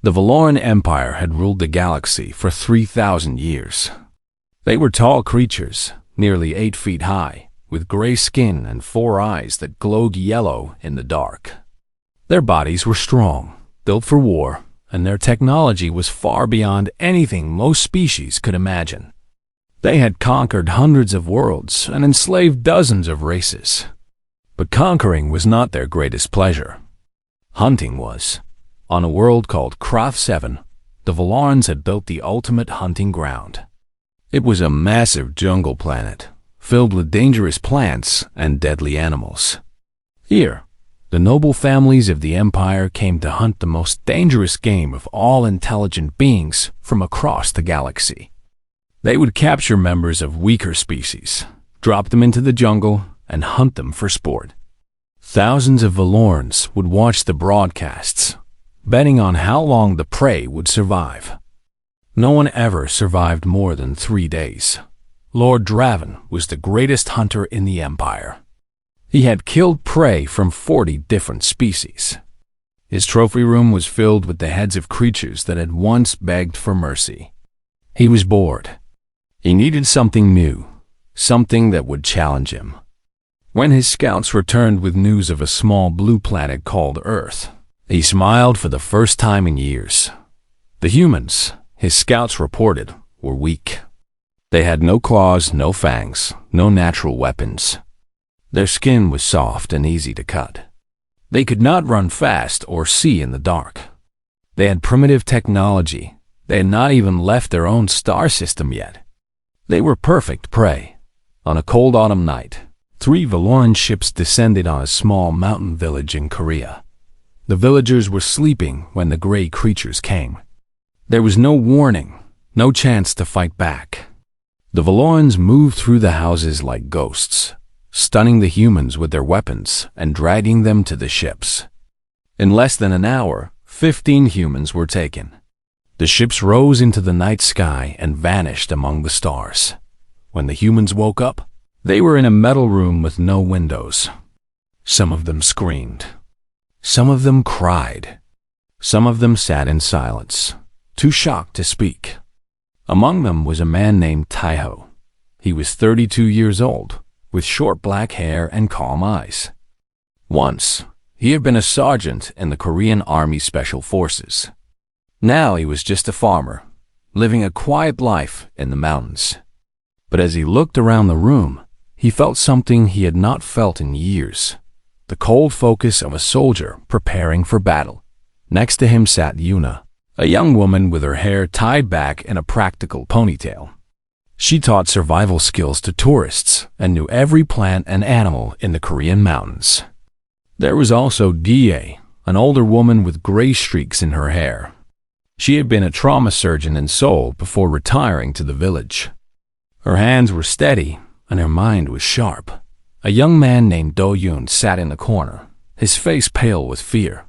The Valoran Empire had ruled the galaxy for 3,000 years. They were tall creatures, nearly 8 feet high, with gray skin and 4 eyes that glowed yellow in the dark. Their bodies were strong, built for war, and their technology was far beyond anything most species could imagine. They had conquered hundreds of worlds and enslaved dozens of races. But conquering was not their greatest pleasure. Hunting was. On a world called Krath 7, the Valarans had built the ultimate hunting ground. It was a massive jungle planet, filled with dangerous plants and deadly animals. Here, the noble families of the Empire came to hunt the most dangerous game of all intelligent beings from across the galaxy. They would capture members of weaker species, drop them into the jungle, and hunt them for sport. Thousands of Valorans would watch the broadcasts, betting on how long the prey would survive. No one ever survived more than 3 days. Lord Draven was the greatest hunter in the Empire. He had killed prey from 40 different species. His trophy room was filled with the heads of creatures that had once begged for mercy. He was bored. He needed something new, something that would challenge him. When his scouts returned with news of a small blue planet called Earth, he smiled for the first time in years. The humans, his scouts reported, were weak. They had no claws, no fangs, no natural weapons. Their skin was soft and easy to cut. They could not run fast or see in the dark. They had primitive technology. They had not even left their own star system yet. They were perfect prey. On a cold autumn night, 3 Valoran ships descended on a small mountain village in Korea. The villagers were sleeping when the gray creatures came. There was no warning, no chance to fight back. The Valorans moved through the houses like ghosts, stunning the humans with their weapons and dragging them to the ships. In less than an hour, 15 humans were taken. The ships rose into the night sky and vanished among the stars. When the humans woke up, they were in a metal room with no windows. Some of them screamed. Some of them cried. Some of them sat in silence, too shocked to speak. Among them was a man named Taiho. He was 32 years old, with short black hair and calm eyes. Once, he had been a sergeant in the Korean Army Special Forces. Now he was just a farmer, living a quiet life in the mountains. But as he looked around the room, he felt something he had not felt in years. The cold focus of a soldier preparing for battle. Next to him sat Yuna, a young woman with her hair tied back in a practical ponytail. She taught survival skills to tourists and knew every plant and animal in the Korean mountains. There was also Die, an older woman with gray streaks in her hair. She had been a trauma surgeon in Seoul before retiring to the village. Her hands were steady and her mind was sharp. A young man named Do-yoon sat in the corner, his face pale with fear.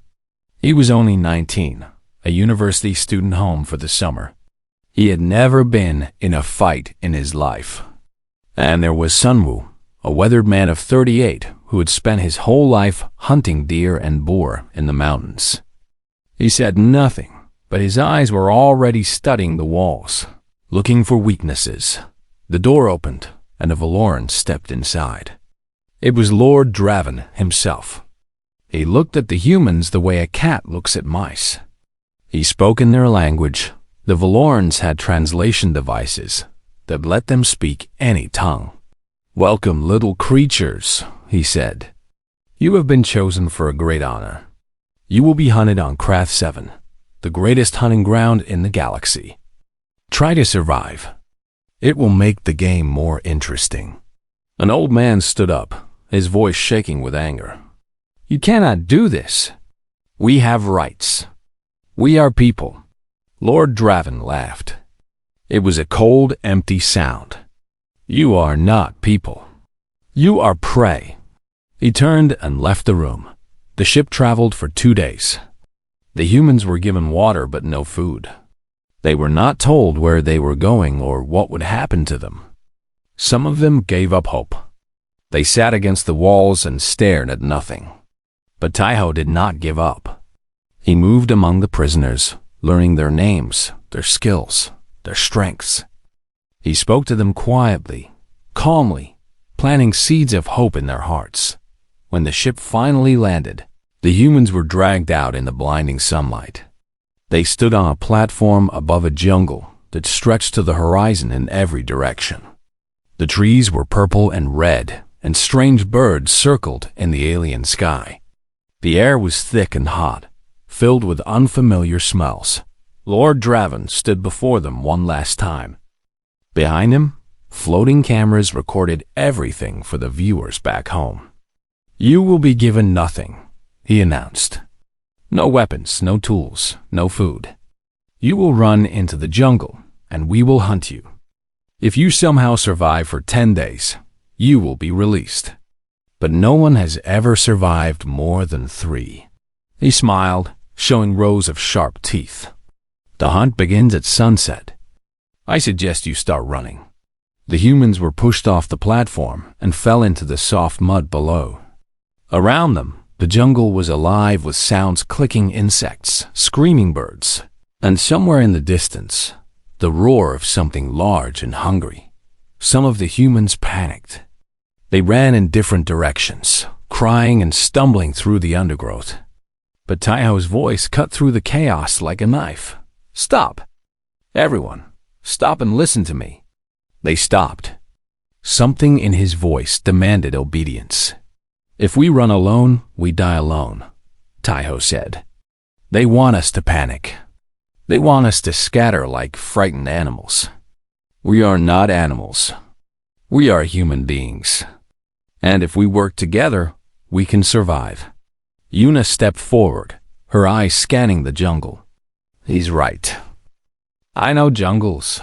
He was only 19, a university student home for the summer. He had never been in a fight in his life. And there was Sunwoo, a weathered man of 38 who had spent his whole life hunting deer and boar in the mountains. He said nothing, but his eyes were already studying the walls, looking for weaknesses. The door opened, and a Valoran stepped inside. It was Lord Draven himself. He looked at the humans the way a cat looks at mice. He spoke in their language. The Valorans had translation devices that let them speak any tongue. "Welcome, little creatures," he said. "You have been chosen for a great honor. You will be hunted on Krath 7, the greatest hunting ground in the galaxy. Try to survive. It will make the game more interesting." An old man stood up, his voice shaking with anger. "You cannot do this. We have rights. We are people." Lord Draven laughed. It was a cold, empty sound. "You are not people. You are prey." He turned and left the room. The ship traveled for 2 days. The humans were given water but no food. They were not told where they were going or what would happen to them. Some of them gave up hope. They sat against the walls and stared at nothing. But Taiho did not give up. He moved among the prisoners, learning their names, their skills, their strengths. He spoke to them quietly, calmly, planting seeds of hope in their hearts. When the ship finally landed, the humans were dragged out in the blinding sunlight. They stood on a platform above a jungle that stretched to the horizon in every direction. The trees were purple and red, and strange birds circled in the alien sky. The air was thick and hot, filled with unfamiliar smells. Lord Draven stood before them one last time. Behind him, floating cameras recorded everything for the viewers back home. "You will be given nothing," he announced. "No weapons, no tools, no food. You will run into the jungle, and we will hunt you. If you somehow survive for 10 days, you will be released. But no one has ever survived more than 3. He smiled, showing rows of sharp teeth. "The hunt begins at sunset. I suggest you start running." The humans were pushed off the platform and fell into the soft mud below. Around them, the jungle was alive with sounds: clicking insects, screaming birds, and somewhere in the distance, the roar of something large and hungry. Some of the humans panicked. They ran in different directions, crying and stumbling through the undergrowth. But Taiho's voice cut through the chaos like a knife. "Stop! Everyone, stop and listen to me." They stopped. Something in his voice demanded obedience. "If we run alone, we die alone," Taiho said. "They want us to panic. They want us to scatter like frightened animals. We are not animals. We are human beings. And if we work together, we can survive." Yuna stepped forward, her eyes scanning the jungle. "He's right. I know jungles.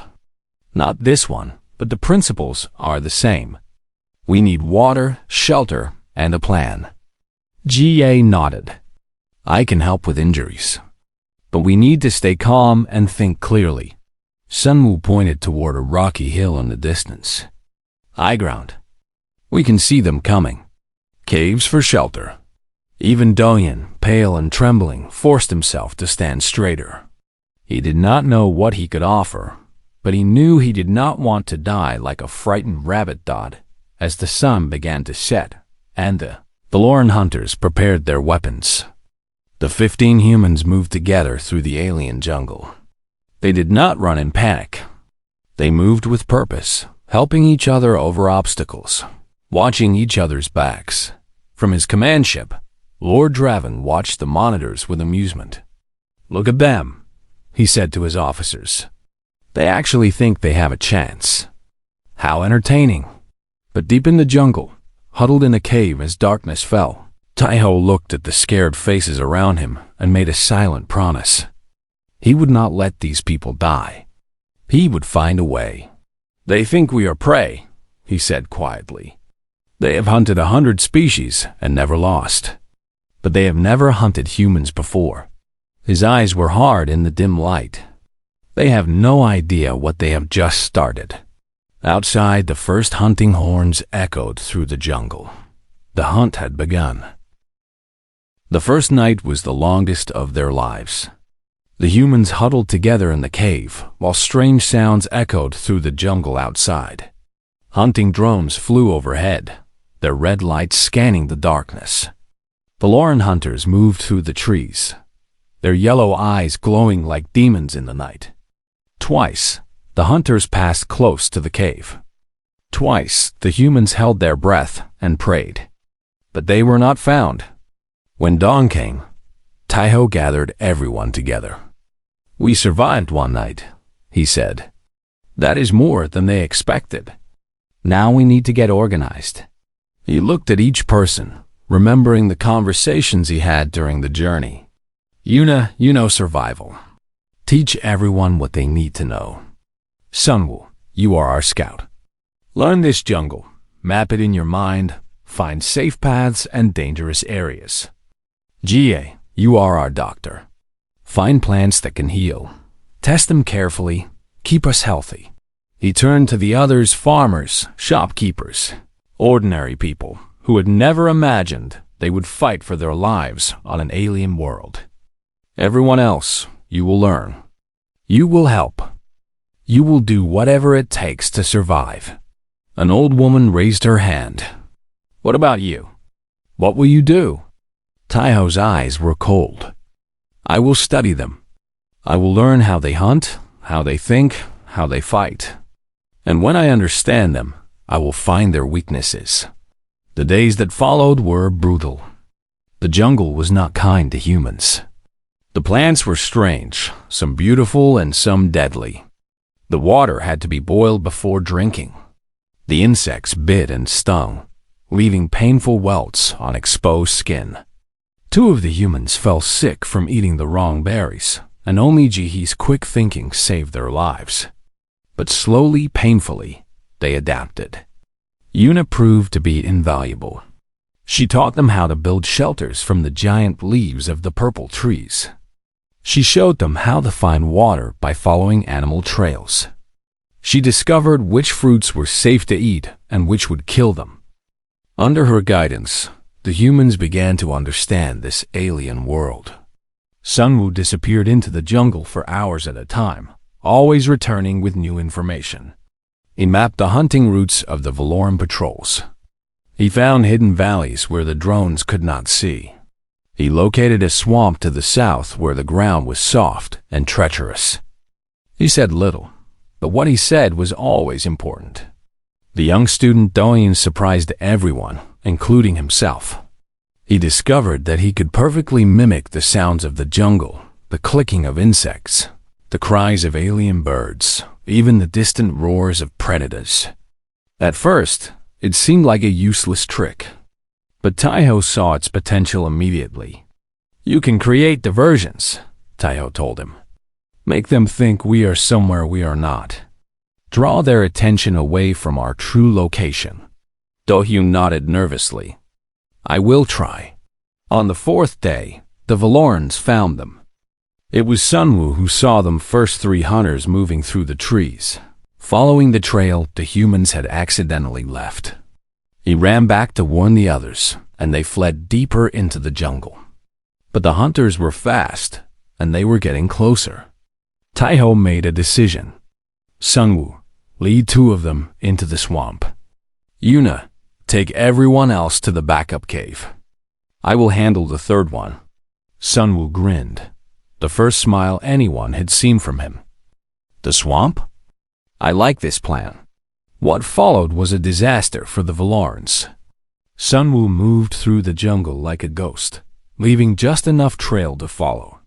Not this one, but the principles are the same. We need water, shelter, and a plan." GA nodded. "I can help with injuries. But we need to stay calm and think clearly." Sunwoo pointed toward a rocky hill in the distance. "I ground. We can see them coming. Caves for shelter." Even Doyen, pale and trembling, forced himself to stand straighter. He did not know what he could offer, but he knew he did not want to die like a frightened rabbit dot as the sun began to set, and the Valoran hunters prepared their weapons. The 15 humans moved together through the alien jungle. They did not run in panic. They moved with purpose, helping each other over obstacles, watching each other's backs. From his command ship, Lord Draven watched the monitors with amusement. "Look at them," he said to his officers. "They actually think they have a chance. How entertaining." But deep in the jungle, huddled in a cave as darkness fell, Taiho looked at the scared faces around him and made a silent promise. He would not let these people die. He would find a way. "They think we are prey," he said quietly. "They have hunted 100 species and never lost. But they have never hunted humans before." His eyes were hard in the dim light. "They have no idea what they have just started." Outside, the first hunting horns echoed through the jungle. The hunt had begun. The first night was the longest of their lives. The humans huddled together in the cave, while strange sounds echoed through the jungle outside. Hunting drones flew overhead, their red lights scanning the darkness. The Valoran hunters moved through the trees, their yellow eyes glowing like demons in the night. Twice, the hunters passed close to the cave. Twice, the humans held their breath and prayed. But they were not found. When dawn came, Taiho gathered everyone together. "We survived one night," he said. "That is more than they expected. Now we need to get organized." He looked at each person, remembering the conversations he had during the journey. "Yuna, you know survival. Teach everyone what they need to know. Sunwoo, you are our scout. Learn this jungle, map it in your mind, find safe paths and dangerous areas. GA, you are our doctor. Find plants that can heal. Test them carefully. Keep us healthy." He turned to the others: farmers, shopkeepers, ordinary people who had never imagined they would fight for their lives on an alien world. "Everyone else, You will learn. You will help. You will do whatever it takes to survive." An old woman raised her hand. "What about you? What will you do?" Taiho's eyes were cold. "I will study them. I will learn how they hunt, how they think, how they fight. And when I understand them, I will find their weaknesses." The days that followed were brutal. The jungle was not kind to humans. The plants were strange, some beautiful and some deadly. The water had to be boiled before drinking. The insects bit and stung, leaving painful welts on exposed skin. 2 of the humans fell sick from eating the wrong berries, and only Jihee's quick thinking saved their lives. But slowly, painfully, they adapted. Yuna proved to be invaluable. She taught them how to build shelters from the giant leaves of the purple trees. She showed them how to find water by following animal trails. She discovered which fruits were safe to eat and which would kill them. Under her guidance, the humans began to understand this alien world. Sunwoo disappeared into the jungle for hours at a time, always returning with new information. He mapped the hunting routes of the Valoran patrols. He found hidden valleys where the drones could not see. He located a swamp to the south where the ground was soft and treacherous. He said little, but what he said was always important. The young student Doyen surprised everyone, including himself. He discovered that he could perfectly mimic the sounds of the jungle, the clicking of insects, the cries of alien birds, even the distant roars of predators. At first, it seemed like a useless trick, but Taiho saw its potential immediately. "You can create diversions," Taiho told him. "Make them think we are somewhere we are not. Draw their attention away from our true location." Do-hyun nodded nervously. "I will try." On the 4th day, the Valorans found them. It was Sunwoo who saw them first 3 hunters moving through the trees. Following the trail the humans had accidentally left. He ran back to warn the others, and they fled deeper into the jungle. But the hunters were fast, and they were getting closer. Taiho made a decision. "Sunwoo, lead 2 of them into the swamp. Yuna, take everyone else to the backup cave. I will handle the 3rd one." Sunwoo grinned, the first smile anyone had seen from him. "The swamp? I like this plan." What followed was a disaster for the Valorans. Sunwoo moved through the jungle like a ghost, leaving just enough trail to follow.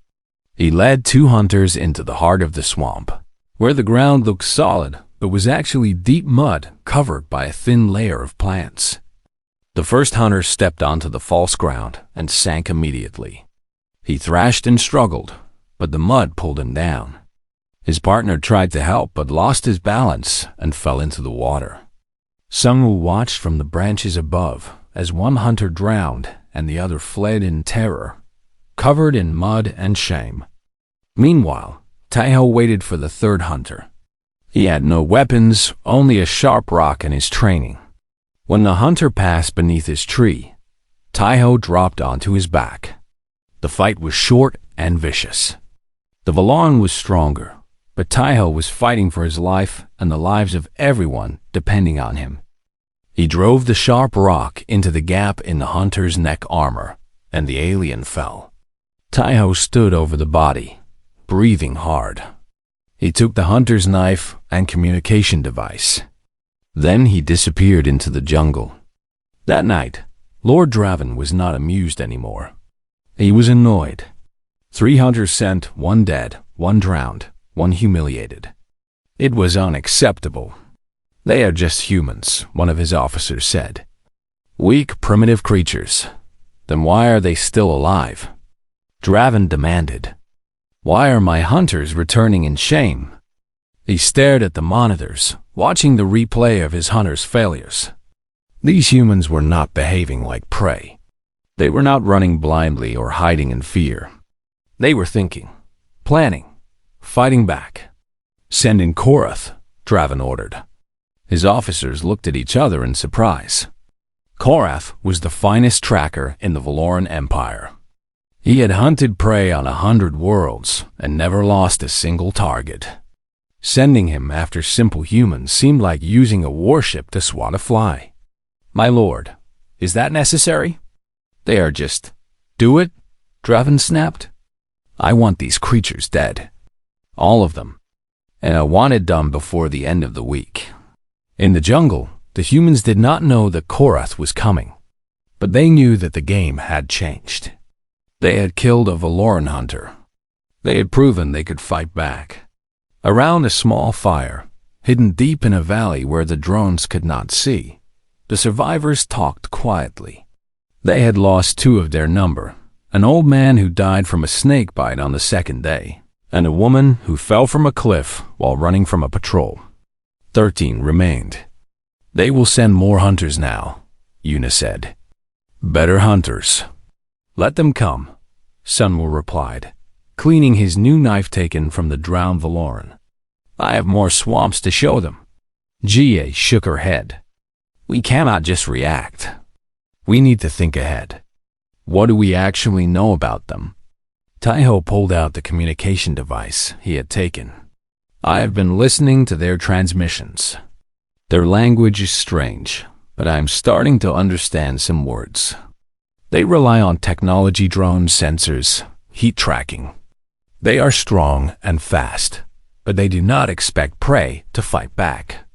He led 2 hunters into the heart of the swamp, where the ground looked solid but was actually deep mud covered by a thin layer of plants. The first hunter stepped onto the false ground and sank immediately. He thrashed and struggled, but the mud pulled him down. His partner tried to help but lost his balance and fell into the water. Sunwoo watched from the branches above as one hunter drowned and the other fled in terror, covered in mud and shame. Meanwhile, Taiho waited for the 3rd hunter. He had no weapons, only a sharp rock in his training. When the hunter passed beneath his tree, Taiho dropped onto his back. The fight was short and vicious. The Valoran was stronger, but Taiho was fighting for his life and the lives of everyone depending on him. He drove the sharp rock into the gap in the hunter's neck armor, and the alien fell. Taiho stood over the body, breathing hard. He took the hunter's knife and communication device. Then he disappeared into the jungle. That night, Lord Draven was not amused anymore. He was annoyed. 3 hunters sent, 1 dead, 1 drowned, 1 humiliated. It was unacceptable. "They are just humans," one of his officers said. "Weak, primitive creatures. Then why are they still alive?" Draven demanded. "Why are my hunters returning in shame?" He stared at the monitors, watching the replay of his hunters' failures. These humans were not behaving like prey. They were not running blindly or hiding in fear. They were thinking, planning, fighting back. "Send in Korath," Draven ordered. His officers looked at each other in surprise. Korath was the finest tracker in the Valoran Empire. He had hunted prey on 100 worlds and never lost a single target. Sending him after simple humans seemed like using a warship to swat a fly. "My lord, is that necessary?" "They are just—" "Do it?" Draven snapped. "I want these creatures dead. All of them. And I want it done before the end of the week." In the jungle, the humans did not know that Korath was coming, but they knew that the game had changed. They had killed a Valoran hunter. They had proven they could fight back. Around a small fire, hidden deep in a valley where the drones could not see, the survivors talked quietly. They had lost 2 of their number, an old man who died from a snake bite on the 2nd day, and a woman who fell from a cliff while running from a patrol. 13 remained. "They will send more hunters now," Yuna said. "Better hunters." "Let them come," Sunwoo replied, cleaning his new knife taken from the drowned Valoran. "I have more swamps to show them." Jie shook her head. "We cannot just react. We need to think ahead. What do we actually know about them?" Taiho pulled out the communication device he had taken. "I have been listening to their transmissions. Their language is strange, but I am starting to understand some words. They rely on technology, drone sensors, heat tracking. They are strong and fast, but they do not expect prey to fight back.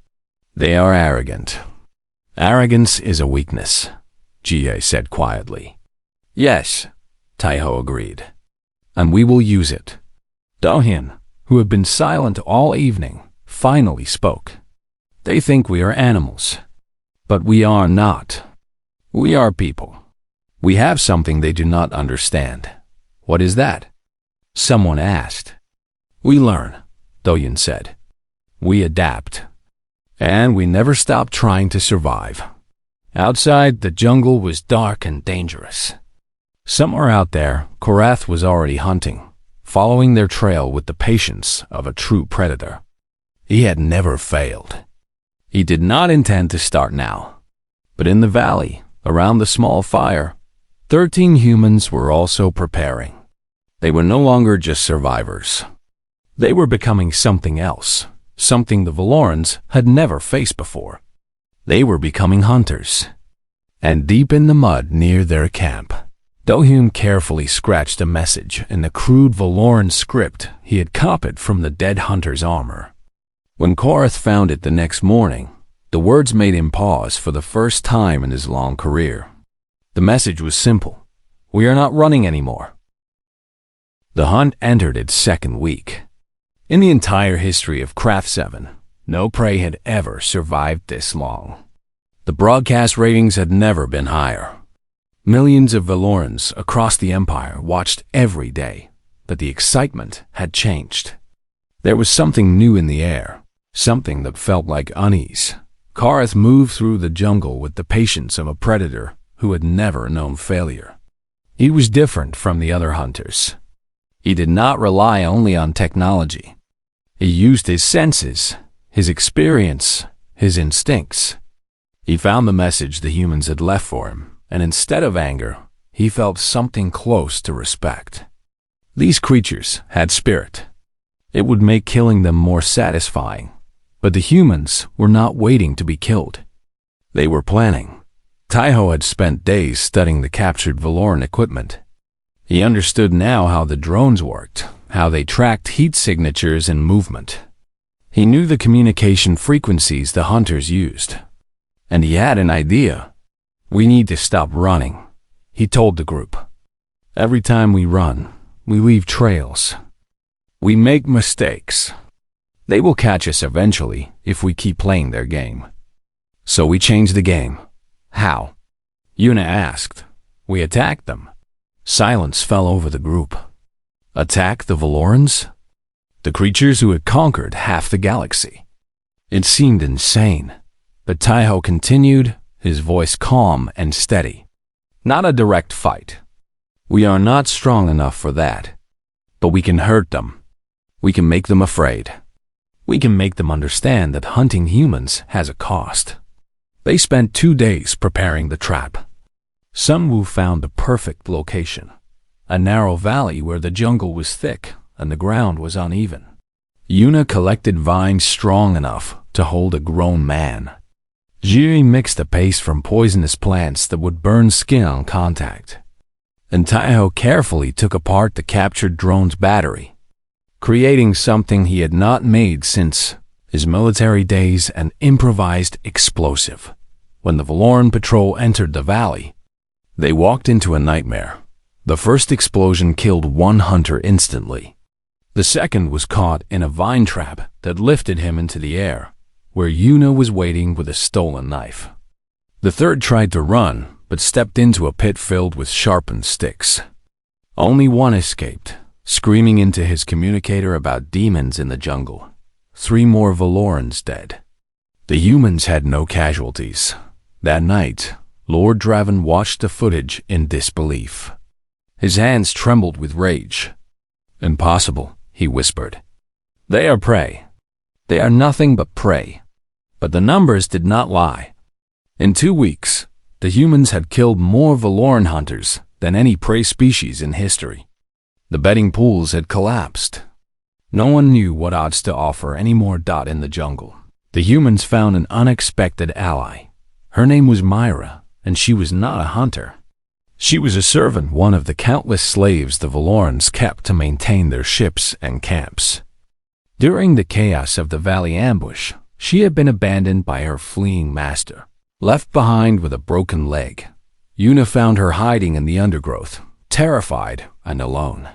They are arrogant. Arrogance is a weakness," Jie said quietly. "Yes," Taiho agreed. "And we will use it." Dohin, who had been silent all evening, finally spoke. "They think we are animals, but we are not. We are people. We have something they do not understand." "What is that?" someone asked. "We learn," Doyin said. "We adapt. And we never stop trying to survive." Outside, the jungle was dark and dangerous. Somewhere out there, Korath was already hunting, following their trail with the patience of a true predator. He had never failed. He did not intend to start now. But in the valley, around the small fire, 13 humans were also preparing. They were no longer just survivors. They were becoming something else, something the Valorans had never faced before. They were becoming hunters. And deep in the mud near their camp, Dohyun carefully scratched a message in the crude Valoran script he had copied from the dead hunter's armor. When Korath found it the next morning, the words made him pause for the first time in his long career. The message was simple: "We are not running anymore." The hunt entered its 2nd week. In the entire history of Craft 7, no prey had ever survived this long. The broadcast ratings had never been higher. Millions of Valorans across the Empire watched every day, but the excitement had changed. There was something new in the air, something that felt like unease. Korath moved through the jungle with the patience of a predator who had never known failure. He was different from the other hunters. He did not rely only on technology. He used his senses, his experience, his instincts. He found the message the humans had left for him, and instead of anger, he felt something close to respect. These creatures had spirit. It would make killing them more satisfying, but the humans were not waiting to be killed. They were planning. Taiho had spent days studying the captured Valoran equipment. He understood now how the drones worked, how they tracked heat signatures and movement. He knew the communication frequencies the hunters used. And he had an idea. "We need to stop running," he told the group. "Every time we run, we leave trails. We make mistakes. They will catch us eventually if we keep playing their game." So we changed the game. "How?" Yuna asked. "We attacked them." Silence fell over the group. Attack the Valorans? The creatures who had conquered half the galaxy. It seemed insane, but Taiho continued, his voice calm and steady. "Not a direct fight. We are not strong enough for that. But we can hurt them. We can make them afraid. We can make them understand that hunting humans has a cost." They spent 2 days preparing the trap. Sunwoo found the perfect location, a narrow valley where the jungle was thick and the ground was uneven. Yuna collected vines strong enough to hold a grown man. Jiri mixed a paste from poisonous plants that would burn skin on contact. And Taiho carefully took apart the captured drone's battery, creating something he had not made since his military days, an improvised explosive. When the Valoran patrol entered the valley, they walked into a nightmare. The first explosion killed one hunter instantly. The second was caught in a vine trap that lifted him into the air, where Yuna was waiting with a stolen knife. The third tried to run, but stepped into a pit filled with sharpened sticks. Only one escaped, screaming into his communicator about demons in the jungle. 3 more Valorans dead. The humans had no casualties. That night, Lord Draven watched the footage in disbelief. His hands trembled with rage. "Impossible," he whispered. "They are prey. They are nothing but prey." But the numbers did not lie. In 2 weeks, the humans had killed more Valoran hunters than any prey species in history. The betting pools had collapsed. No one knew what odds to offer anymore. In the jungle, the humans found an unexpected ally. Her name was Myra, and she was not a hunter. She was a servant, one of the countless slaves the Valorans kept to maintain their ships and camps. During the chaos of the valley ambush, she had been abandoned by her fleeing master, left behind with a broken leg. Yuna found her hiding in the undergrowth, terrified and alone.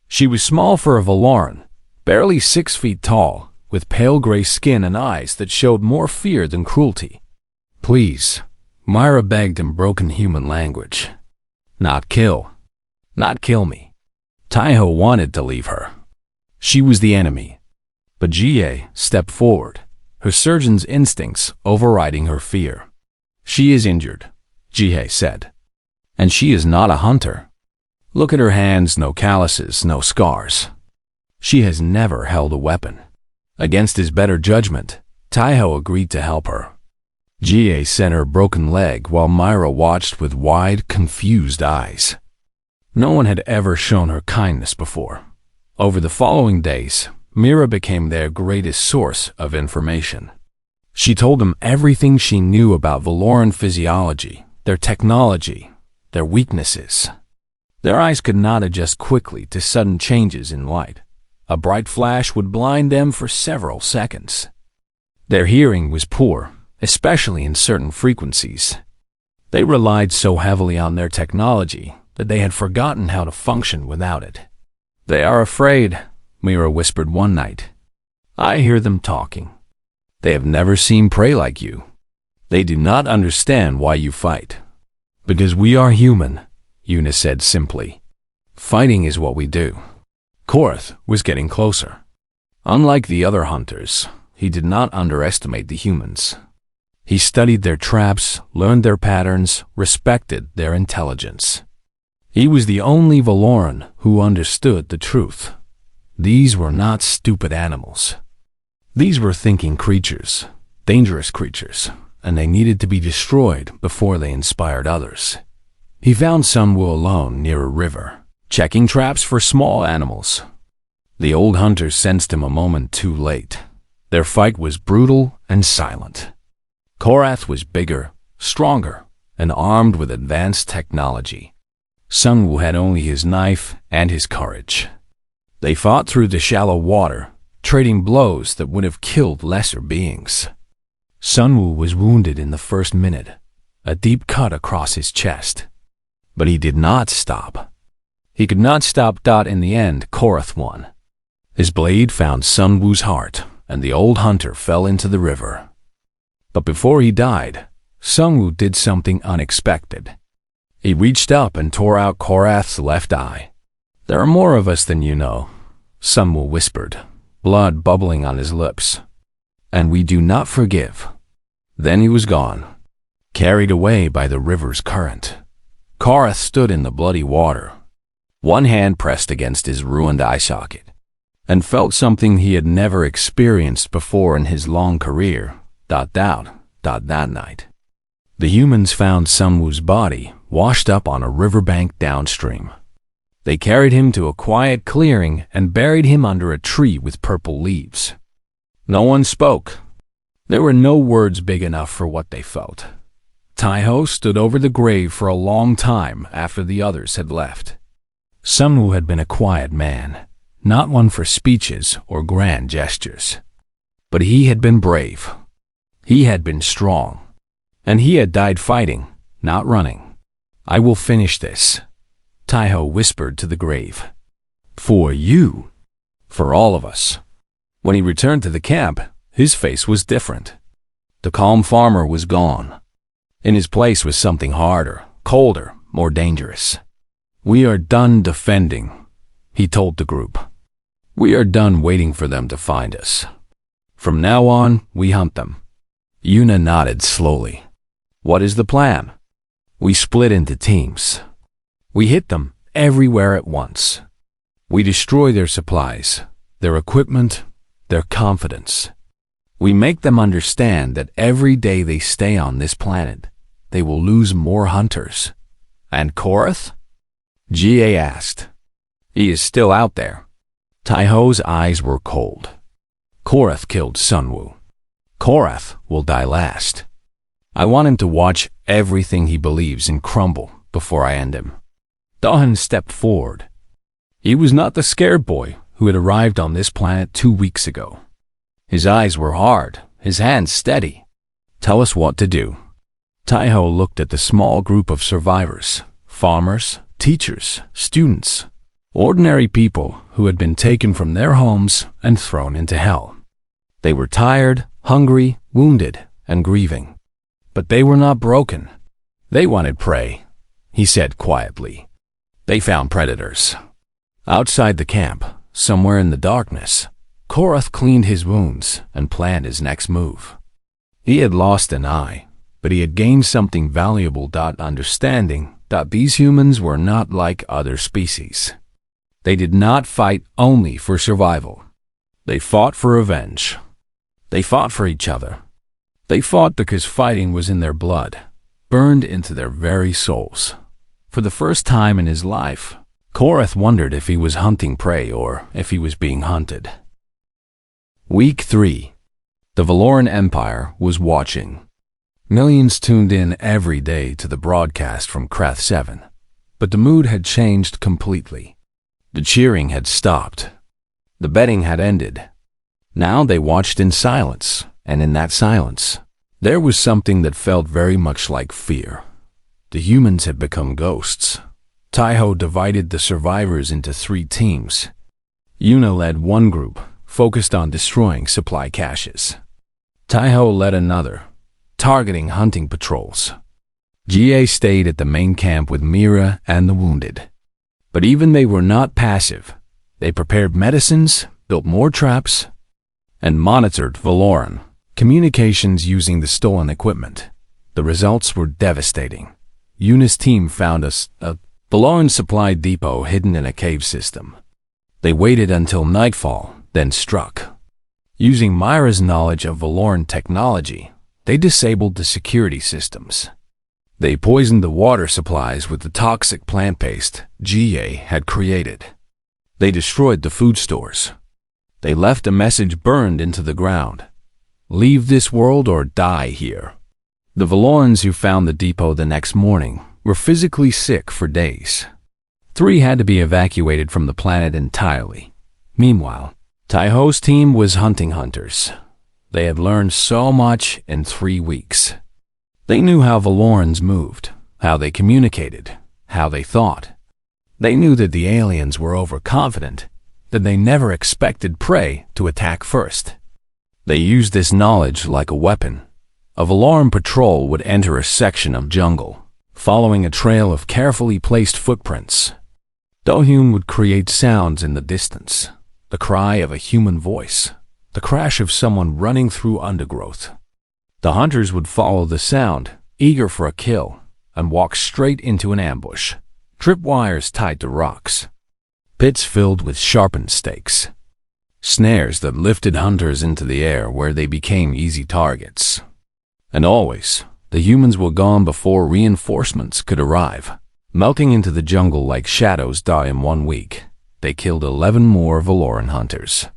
She was small for a Valoran, barely 6 feet tall, with pale gray skin and eyes that showed more fear than cruelty. "Please," Myra begged in broken human language. Not kill me." Taiho wanted to leave her. She was the enemy. But Jie stepped forward, her surgeon's instincts overriding her fear. "She is injured," Jie said. "And she is not a hunter. Look at her hands, no calluses, no scars. She has never held a weapon." Against his better judgment, Taiho agreed to help her. Jie sent her broken leg while Myra watched with wide, confused eyes. No one had ever shown her kindness before. Over the following days, Myra became their greatest source of information. She told them everything she knew about Valoran physiology, their technology, their weaknesses. Their eyes could not adjust quickly to sudden changes in light. A bright flash would blind them for several seconds. Their hearing was poor, especially in certain frequencies. They relied so heavily on their technology that they had forgotten how to function without it. "They are afraid," Myra whispered one night. "I hear them talking. They have never seen prey like you. They do not understand why you fight." "Because we are human," Yuna said simply. "Fighting is what we do." Korath was getting closer. Unlike the other hunters, he did not underestimate the humans. He studied their traps, learned their patterns, respected their intelligence. He was the only Valoran who understood the truth. These were not stupid animals. These were thinking creatures, dangerous creatures, and they needed to be destroyed before they inspired others. He found Sunwoo alone near a river, checking traps for small animals. The old hunters sensed him a moment too late. Their fight was brutal and silent. Korath was bigger, stronger, and armed with advanced technology. Sunwoo had only his knife and his courage. They fought through the shallow water, trading blows that would have killed lesser beings. Sunwoo was wounded in the first minute, a deep cut across his chest. But he did not stop. He could not stop. In the end, Korath won. His blade found Sunwoo's heart, and the old hunter fell into the river. But before he died, Sunwoo did something unexpected. He reached up and tore out Korath's left eye. "There are more of us than you know," Sunwoo whispered, blood bubbling on his lips. "And we do not forgive." Then he was gone, carried away by the river's current. Korath stood in the bloody water, one hand pressed against his ruined eye socket, and felt something he had never experienced before in his long career. That night, the humans found Sunwoo's body washed up on a riverbank downstream. They carried him to a quiet clearing and buried him under a tree with purple leaves. No one spoke. There were no words big enough for what they felt. Tai-Ho stood over the grave for a long time after the others had left. Sun-Woo had been a quiet man, not one for speeches or grand gestures. But he had been brave. He had been strong. And he had died fighting, not running. "I will finish this," Tai-Ho whispered to the grave. "For you. For all of us." When he returned to the camp, his face was different. The calm farmer was gone. In his place was something harder, colder, more dangerous. "We are done defending," he told the group. "We are done waiting for them to find us. From now on, we hunt them." Yuna nodded slowly. "What is the plan?" "We split into teams. We hit them everywhere at once. We destroy their supplies, their equipment, their confidence. We make them understand that every day they stay on this planet, they will lose more hunters." "And Korath?" GA asked. "He is still out there." Tai-Ho's eyes were cold. "Korath killed Sun-Woo. Korath will die last. I want him to watch everything he believes in crumble before I end him." Dahan stepped forward. He was not the scared boy who had arrived on this planet 2 weeks ago. His eyes were hard, his hands steady. "Tell us what to do." Tai-Ho looked at the small group of survivors, farmers, teachers, students, ordinary people who had been taken from their homes and thrown into hell. They were tired, hungry, wounded, and grieving. But they were not broken. They wanted prey, he said quietly. They found predators. Outside the camp, somewhere in the darkness, Korath cleaned his wounds and planned his next move. He had lost an eye, but he had gained something valuable. Understanding that these humans were not like other species. They did not fight only for survival. They fought for revenge. They fought for each other. They fought because fighting was in their blood, burned into their very souls. For the first time in his life, Korath wondered if he was hunting prey or if he was being hunted. Week 3. The Valoran Empire was watching. Millions tuned in every day to the broadcast from Krath 7, but the mood had changed completely. The cheering had stopped. The betting had ended. Now they watched in silence, and in that silence, there was something that felt very much like fear. The humans had become ghosts. Tai-Ho divided the survivors into 3 teams. Yuna led one group, focused on destroying supply caches. Tai-Ho led another, targeting hunting patrols. GA stayed at the main camp with Mira and the wounded. But even they were not passive. They prepared medicines, built more traps, and monitored Valoran communications using the stolen equipment. The results were devastating. Yuna's team found a Valoran supply depot hidden in a cave system. They waited until nightfall, then struck. Using Myra's knowledge of Valoran technology, they disabled the security systems. They poisoned the water supplies with the toxic plant paste GA had created. They destroyed the food stores. They left a message burned into the ground. "Leave this world or die here." The Valorans who found the depot the next morning were physically sick for days. 3 had to be evacuated from the planet entirely. Meanwhile, Tai-Ho's team was hunting hunters. They had learned so much in 3 weeks. They knew how Valorans moved, how they communicated, how they thought. They knew that the aliens were overconfident, that they never expected prey to attack first. They used this knowledge like a weapon. A Valoran patrol would enter a section of jungle, following a trail of carefully placed footprints. Do-Hyun would create sounds in the distance, the cry of a human voice, the crash of someone running through undergrowth. The hunters would follow the sound, eager for a kill, and walk straight into an ambush. Tripwires tied to rocks. Pits filled with sharpened stakes. Snares that lifted hunters into the air where they became easy targets. And always, the humans were gone before reinforcements could arrive. Melting into the jungle like shadows die in 1 week, they killed 11 more Valoran hunters.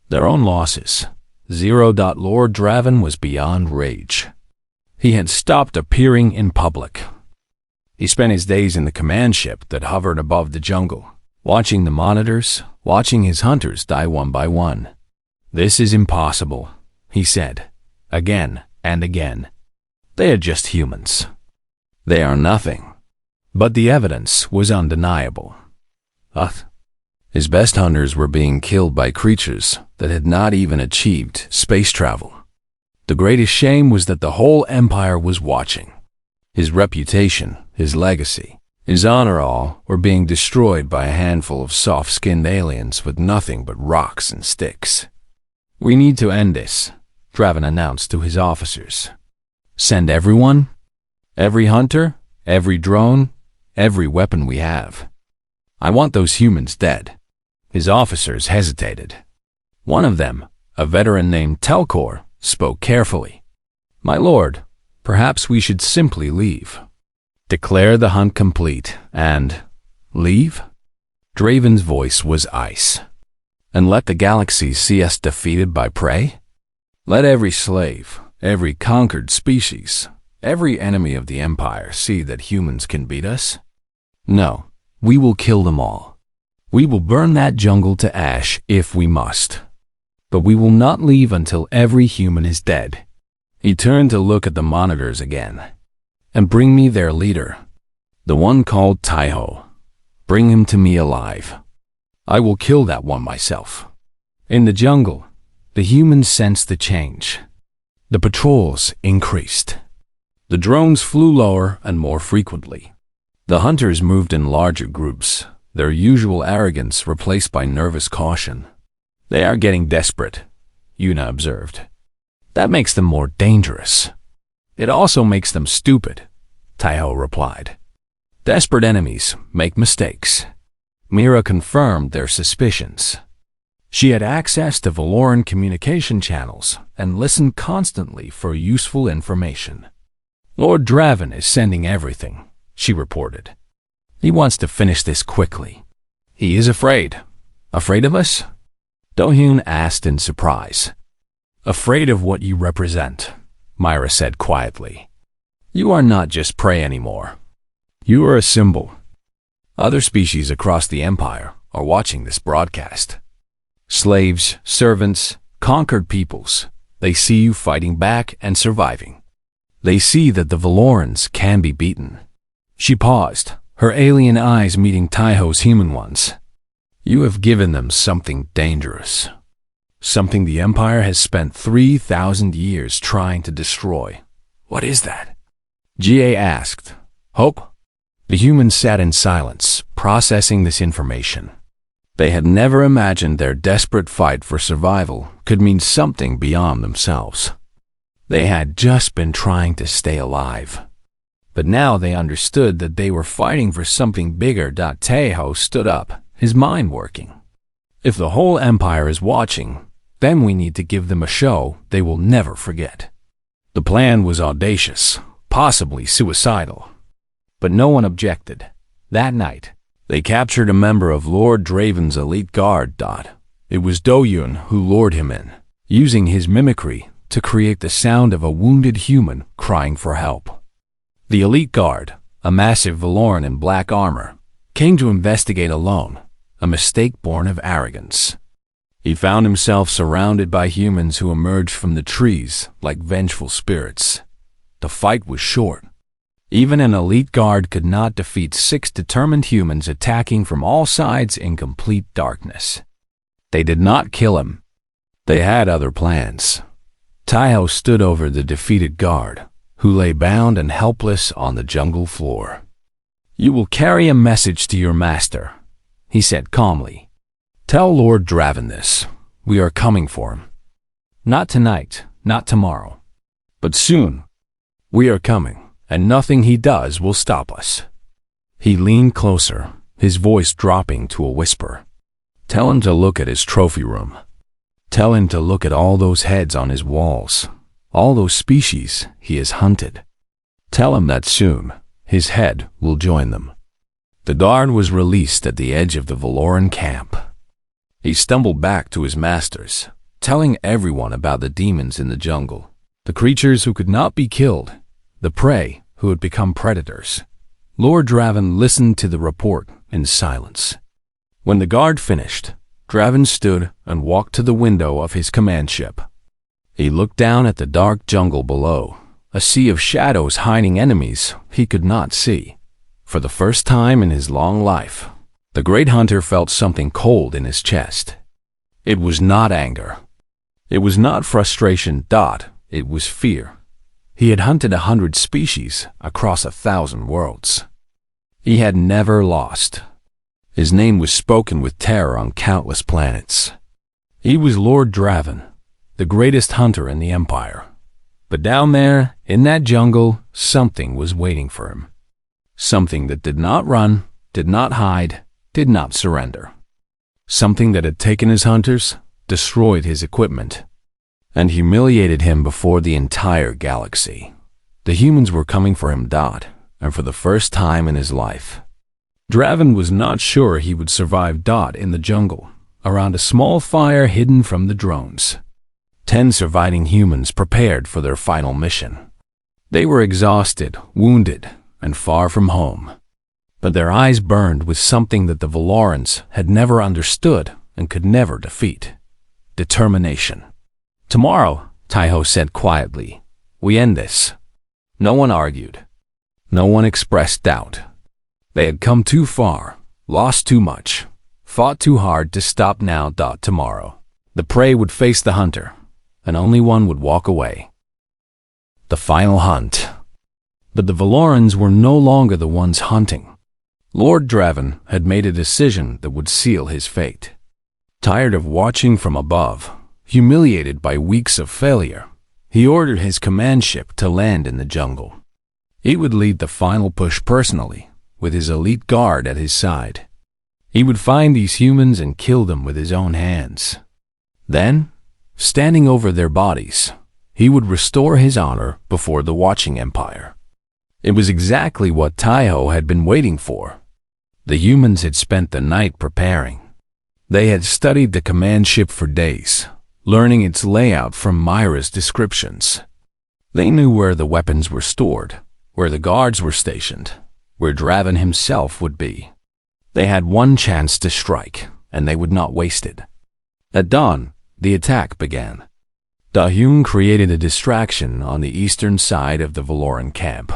Their own losses. Lord Draven was beyond rage. He had stopped appearing in public. He spent his days in the command ship that hovered above the jungle, watching the monitors, watching his hunters die one by one. "This is impossible," he said, again and again. "They are just humans. They are nothing." But the evidence was undeniable. His best hunters were being killed by creatures that had not even achieved space travel. The greatest shame was that the whole empire was watching. His reputation, his legacy, his honor all were being destroyed by a handful of soft-skinned aliens with nothing but rocks and sticks. "We need to end this," Draven announced to his officers. "Send everyone, every hunter, every drone, every weapon we have. I want those humans dead." His officers hesitated. One of them, a veteran named Telkor, spoke carefully. "My lord, perhaps we should simply leave. Declare the hunt complete and leave?" Draven's voice was ice. "And let the galaxy see us defeated by prey? Let every slave, every conquered species, every enemy of the Empire see that humans can beat us? No, we will kill them all. We will burn that jungle to ash if we must. But we will not leave until every human is dead." He turned to look at the monitors again. "And bring me their leader, the one called Taiho. Bring him to me alive. I will kill that one myself." In the jungle, the humans sensed the change. The patrols increased. The drones flew lower and more frequently. The hunters moved in larger groups, their usual arrogance replaced by nervous caution. "They are getting desperate," Yuna observed. "That makes them more dangerous." "It also makes them stupid," Taiho replied. "Desperate enemies make mistakes." Mira confirmed their suspicions. She had access to Valoran communication channels and listened constantly for useful information. "Lord Draven is sending everything," she reported. "He wants to finish this quickly. He is afraid." "Afraid of us?" Do-hyun asked in surprise. "Afraid of what you represent," Myra said quietly. "You are not just prey anymore. You are a symbol. Other species across the Empire are watching this broadcast. Slaves, servants, conquered peoples, they see you fighting back and surviving. They see that the Valorans can be beaten." She paused, her alien eyes meeting Taiho's human ones. "You have given them something dangerous. Something the Empire has spent 3,000 years trying to destroy. What is that?" Ga asked. "Hope?" The humans sat in silence, processing this information. They had never imagined their desperate fight for survival could mean something beyond themselves. They had just been trying to stay alive. But now they understood that they were fighting for something bigger. Taiho stood up, his mind working. "If the whole Empire is watching, then we need to give them a show they will never forget." The plan was audacious, possibly suicidal. But no one objected. That night, they captured a member of Lord Draven's elite guard. It was Do-hyun who lured him in, using his mimicry to create the sound of a wounded human crying for help. The elite guard, a massive Valoran in black armor, came to investigate alone, a mistake born of arrogance. He found himself surrounded by humans who emerged from the trees like vengeful spirits. The fight was short. Even an elite guard could not defeat 6 determined humans attacking from all sides in complete darkness. They did not kill him. They had other plans. Taiho stood over the defeated guard, who lay bound and helpless on the jungle floor. "You will carry a message to your master," he said calmly. "Tell Lord Draven this. We are coming for him. Not tonight, not tomorrow, but soon. We are coming, and nothing he does will stop us." He leaned closer, his voice dropping to a whisper. "Tell him to look at his trophy room. Tell him to look at all those heads on his walls, all those species he has hunted. Tell him that soon his head will join them." The guard was released at the edge of the Valoran camp. He stumbled back to his masters, telling everyone about the demons in the jungle, the creatures who could not be killed, the prey who had become predators. Lord Draven listened to the report in silence. When the guard finished, Draven stood and walked to the window of his command ship. He looked down at the dark jungle below, a sea of shadows hiding enemies he could not see. For the first time in his long life, the great hunter felt something cold in his chest. It was not anger. It was not frustration. It was fear. He had hunted 100 species across 1,000 worlds. He had never lost. His name was spoken with terror on countless planets. He was Lord Draven, the greatest hunter in the Empire. But down there, in that jungle, something was waiting for him. Something that did not run, did not hide, did not surrender. Something that had taken his hunters, destroyed his equipment, and humiliated him before the entire galaxy. The humans were coming for him, and for the first time in his life. Draven was not sure he would survive. In the jungle, around a small fire hidden from the drones. 10 surviving humans prepared for their final mission. They were exhausted, wounded, and far from home. But their eyes burned with something that the Valorans had never understood and could never defeat: determination. "Tomorrow," Taiho said quietly, "we end this." No one argued. No one expressed doubt. They had come too far, lost too much, fought too hard to stop now. Tomorrow, the prey would face the hunter, and only one would walk away. The final hunt. But the Valorans were no longer the ones hunting. Lord Draven had made a decision that would seal his fate. Tired of watching from above, humiliated by weeks of failure, he ordered his command ship to land in the jungle. He would lead the final push personally, with his elite guard at his side. He would find these humans and kill them with his own hands. Then, standing over their bodies, he would restore his honor before the watching empire. It was exactly what Taiho had been waiting for. The humans had spent the night preparing. They had studied the command ship for days, learning its layout from Myra's descriptions. They knew where the weapons were stored, where the guards were stationed, where Draven himself would be. They had one chance to strike, and they would not waste it. At dawn, the attack began. Da-Hyun created a distraction on the eastern side of the Valoran camp.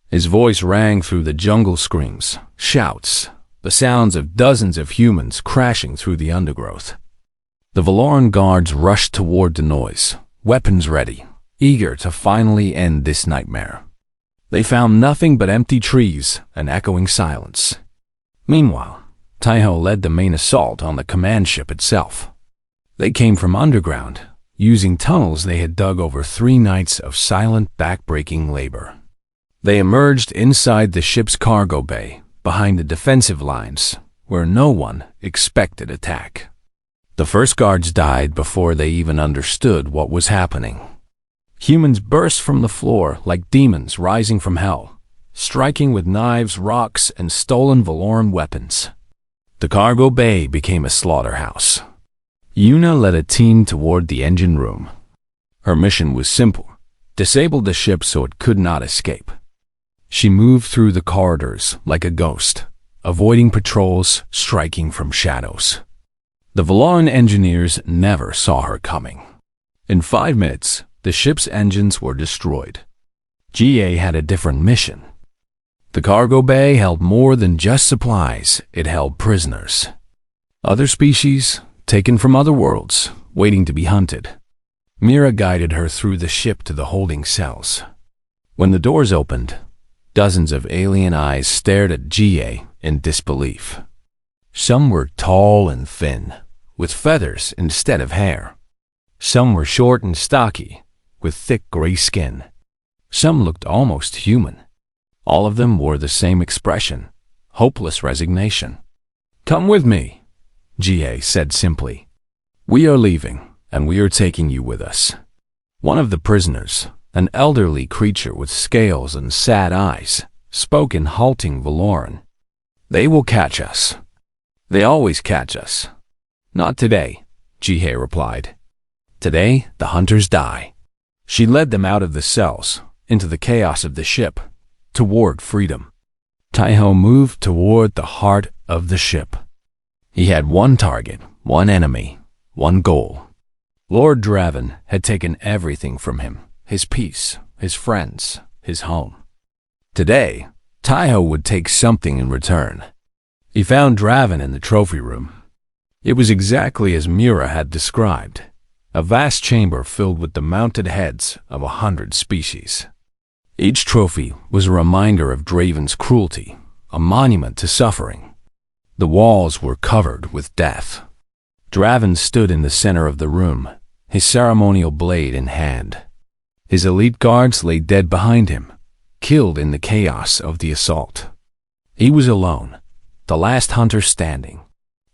His voice rang through the jungle, screams, shouts, the sounds of dozens of humans crashing through the undergrowth. The Valoran guards rushed toward the noise, weapons ready, eager to finally end this nightmare. They found nothing but empty trees and echoing silence. Meanwhile, Taiho led the main assault on the command ship itself. They came from underground, using tunnels they had dug over 3 nights of silent, back-breaking labor. They emerged inside the ship's cargo bay, behind the defensive lines, where no one expected attack. The first guards died before they even understood what was happening. Humans burst from the floor like demons rising from hell, striking with knives, rocks, and stolen Valoran weapons. The cargo bay became a slaughterhouse. Yuna led a team toward the engine room. Her mission was simple: disable the ship so it could not escape. She moved through the corridors like a ghost, avoiding patrols, striking from shadows. The Valoran engineers never saw her coming. In 5 minutes, the ship's engines were destroyed. GA had a different mission. The cargo bay held more than just supplies, it held prisoners. Other species, taken from other worlds, waiting to be hunted. Mira guided her through the ship to the holding cells. When the doors opened, dozens of alien eyes stared at GA in disbelief. Some were tall and thin, with feathers instead of hair. Some were short and stocky, with thick gray skin. Some looked almost human. All of them wore the same expression: hopeless resignation. "Come with me," GA said simply. "We are leaving, and we are taking you with us." One of the prisoners, an elderly creature with scales and sad eyes, spoke in halting Valoran. They will catch us. They always catch us. Not today, Jihei replied. Today, the hunters die. She led them out of the cells, into the chaos of the ship, toward freedom. Taiho moved toward the heart of the ship. He had one target, one enemy, one goal. Lord Draven had taken everything from him, his peace, his friends, his home. Today, Taiho would take something in return. He found Draven in the trophy room. It was exactly as Mira had described, a vast chamber filled with the mounted heads of 100 species. Each trophy was a reminder of Draven's cruelty, a monument to suffering. The walls were covered with death. Draven stood in the center of the room, his ceremonial blade in hand. His elite guards lay dead behind him, killed in the chaos of the assault. He was alone, the last hunter standing.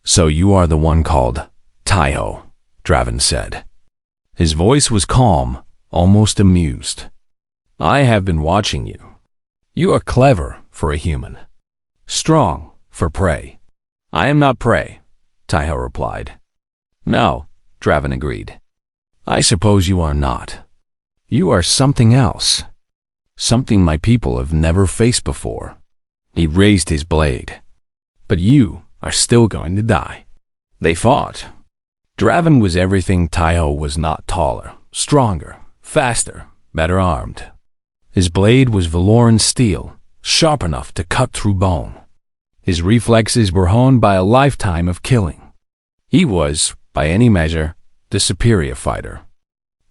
So you are the one called Taiho, Draven said. His voice was calm, almost amused. I have been watching you. You are clever for a human. Strong for prey. I am not prey, Taiho replied. No, Draven agreed. I suppose you are not. You are something else. Something my people have never faced before. He raised his blade. But you are still going to die. They fought. Draven was everything Taiho was not: taller, stronger, faster, better armed. His blade was Valoran steel, sharp enough to cut through bone. His reflexes were honed by a lifetime of killing. He was, by any measure, the superior fighter.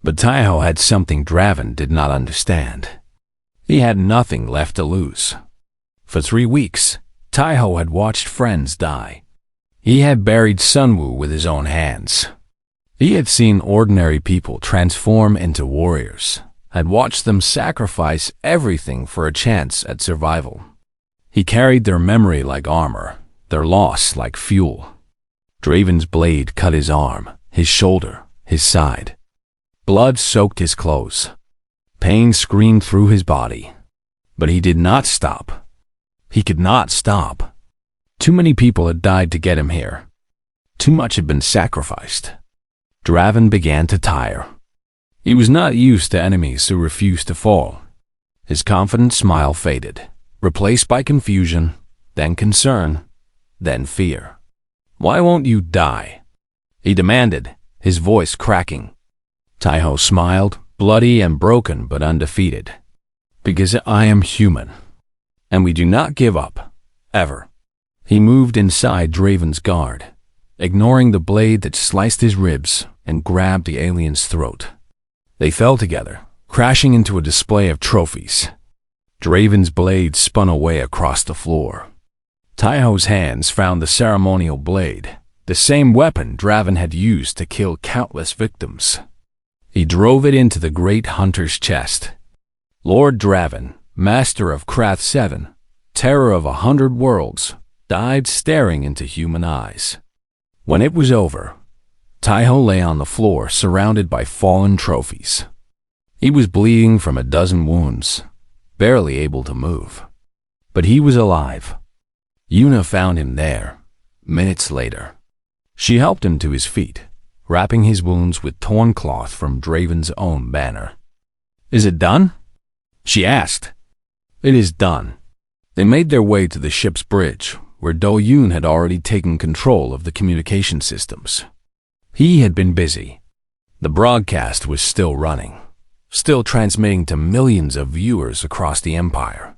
But Taiho had something Draven did not understand. He had nothing left to lose. For 3 weeks, Taiho had watched friends die. He had buried Sunwoo with his own hands. He had seen ordinary people transform into warriors, had watched them sacrifice everything for a chance at survival. He carried their memory like armor, their loss like fuel. Draven's blade cut his arm, his shoulder, his side. Blood soaked his clothes. Pain screamed through his body. But he did not stop. He could not stop. Too many people had died to get him here. Too much had been sacrificed. Draven began to tire. He was not used to enemies who refused to fall. His confident smile faded, replaced by confusion, then concern, then fear. Why won't you die? He demanded, his voice cracking. Taiho smiled, bloody and broken but undefeated. Because I am human. And we do not give up, ever. He moved inside Draven's guard, ignoring the blade that sliced his ribs and grabbed the alien's throat. They fell together, crashing into a display of trophies. Draven's blade spun away across the floor. Taiho's hands found the ceremonial blade, the same weapon Draven had used to kill countless victims. He drove it into the great hunter's chest. Lord Draven, master of Krath 7, terror of 100 worlds, died staring into human eyes. When it was over, Taiho lay on the floor surrounded by fallen trophies. He was bleeding from a dozen wounds, barely able to move. But he was alive. Yuna found him there, minutes later. She helped him to his feet, wrapping his wounds with torn cloth from Draven's own banner. Is it done? She asked. It is done. They made their way to the ship's bridge, where Do-Yoon had already taken control of the communication systems. He had been busy. The broadcast was still running, still transmitting to millions of viewers across the Empire.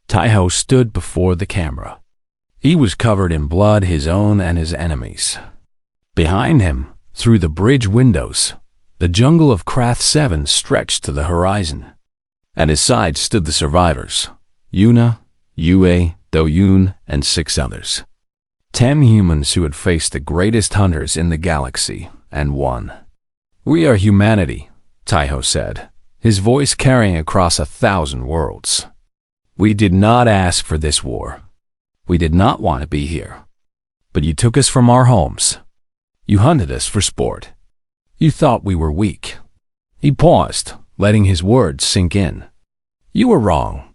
Taiho stood before the camera. He was covered in blood, his own and his enemies'. Behind him, through the bridge windows, the jungle of Krath 7 stretched to the horizon. At his side stood the survivors, Yuna, Yue, Do-Yoon, and 6 others. 10 humans who had faced the greatest hunters in the galaxy and won. We are humanity, Taiho said, his voice carrying across 1,000 worlds. We did not ask for this war. We did not want to be here. But you took us from our homes. You hunted us for sport. You thought we were weak. He paused, letting his words sink in. You were wrong.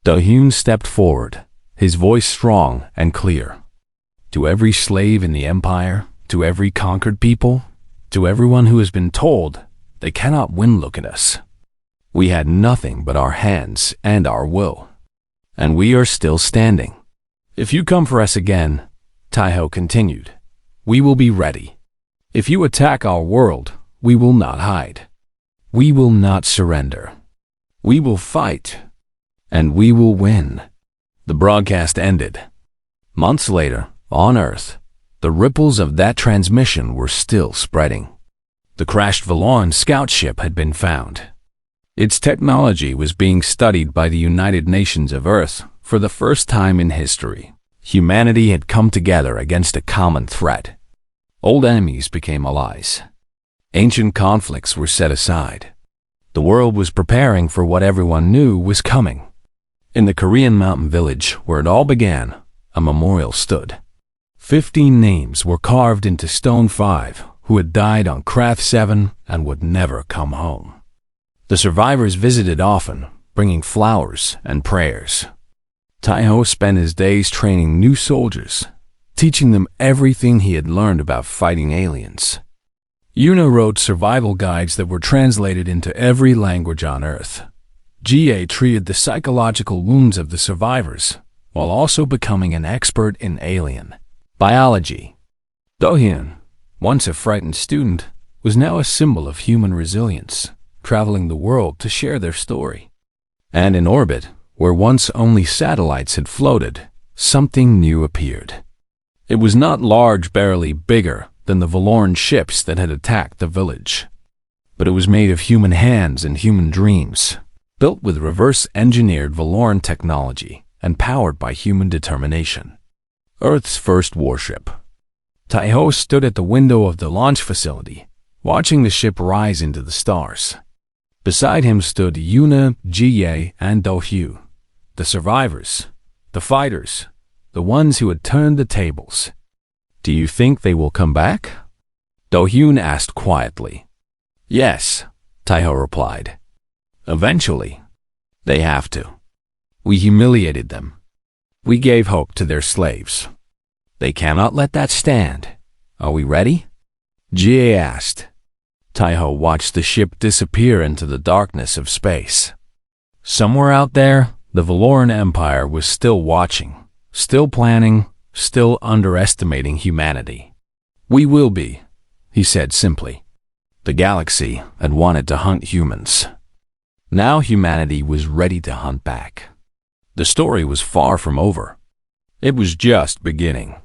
Do-Yoon stepped forward, his voice strong and clear. To every slave in the empire, to every conquered people, to everyone who has been told they cannot win, look at us. We had nothing but our hands and our will, and we are still standing. If you come for us again, Taiho continued, we will be ready. If you attack our world, we will not hide. We will not surrender. We will fight, and we will win. The broadcast ended. Months later, on Earth, the ripples of that transmission were still spreading. The crashed Valon scout ship had been found. Its technology was being studied by the United Nations of Earth for the first time in history. Humanity had come together against a common threat. Old enemies became allies. Ancient conflicts were set aside. The world was preparing for what everyone knew was coming. In the Korean mountain village where it all began, a memorial stood. 15 names were carved into stone 5 who had died on Krath 7 and would never come home. The survivors visited often, bringing flowers and prayers. Taiho spent his days training new soldiers, teaching them everything he had learned about fighting aliens. Yuna wrote survival guides that were translated into every language on Earth. Jie treated the psychological wounds of the survivors, while also becoming an expert in alien biology. Dohyun, once a frightened student, was now a symbol of human resilience, traveling the world to share their story. And in orbit, where once only satellites had floated, something new appeared. It was not large, barely bigger than the Valorn ships that had attacked the village, but it was made of human hands and human dreams, built with reverse-engineered Valorn technology and powered by human determination. Earth's first warship. Taiho stood at the window of the launch facility, watching the ship rise into the stars. Beside him stood Yuna, Jie, and Dohyu, the survivors, the fighters, the ones who had turned the tables. Do you think they will come back? Dohyun asked quietly. Yes, Taiho replied. Eventually, they have to. We humiliated them. We gave hope to their slaves. They cannot let that stand. Are we ready? Jie asked. Taiho watched the ship disappear into the darkness of space. Somewhere out there, the Valoran Empire was still watching, still planning, still underestimating humanity. We will be, he said simply. The galaxy had wanted to hunt humans. Now humanity was ready to hunt back. The story was far from over. It was just beginning.